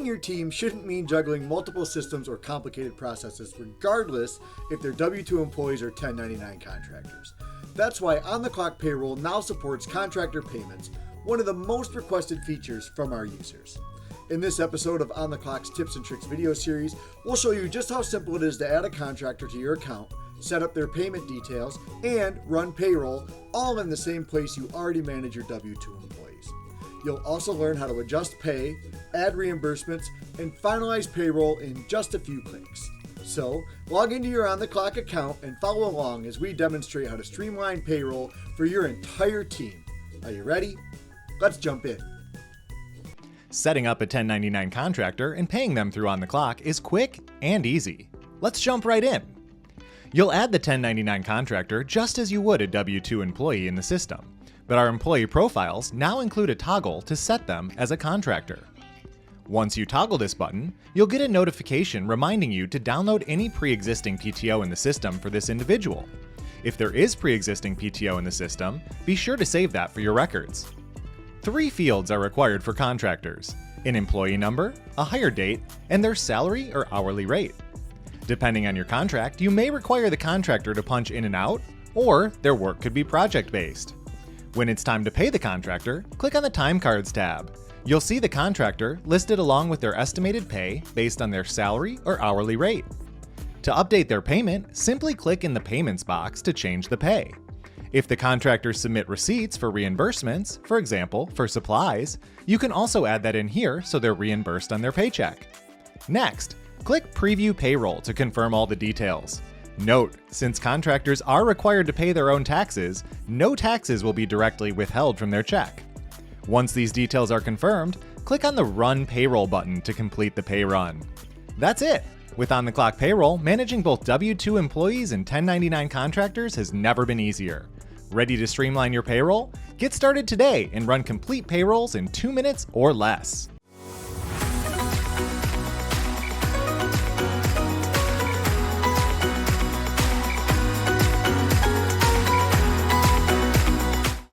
Leading your team shouldn't mean juggling multiple systems or complicated processes, regardless if they're W-2 employees or 1099 contractors. That's why OnTheClock Payroll now supports contractor payments, one of the most requested features from our users. In this episode of OnTheClock's Tips and Tricks video series, we'll show you just how simple it is to add a contractor to your account, set up their payment details, and run payroll, all in the same place you already manage your W-2 employees. You'll also learn how to adjust pay, add reimbursements, and finalize payroll in just a few clicks. So, log into your OnTheClock account and follow along as we demonstrate how to streamline payroll for your entire team. Are you ready? Let's jump in. Setting up a 1099 contractor and paying them through OnTheClock is quick and easy. Let's jump right in. You'll add the 1099 contractor just as you would a W-2 employee in the system, but our employee profiles now include a toggle to set them as a contractor. Once you toggle this button, you'll get a notification reminding you to download any pre-existing PTO in the system for this individual. If there is pre-existing PTO in the system, be sure to save that for your records. 3 fields are required for contractors: an employee number, a hire date, and their salary or hourly rate. Depending on your contract, you may require the contractor to punch in and out, or their work could be project-based. When it's time to pay the contractor, click on the Time Cards tab. You'll see the contractor listed along with their estimated pay based on their salary or hourly rate. To update their payment, simply click in the Payments box to change the pay. If the contractors submit receipts for reimbursements, for example, for supplies, you can also add that in here so they're reimbursed on their paycheck. Next, click Preview Payroll to confirm all the details. Note, since contractors are required to pay their own taxes, no taxes will be directly withheld from their check. Once these details are confirmed, click on the Run Payroll button to complete the pay run. That's it! With OnTheClock Payroll, managing both W-2 employees and 1099 contractors has never been easier. Ready to streamline your payroll? Get started today and run complete payrolls in 2 minutes or less.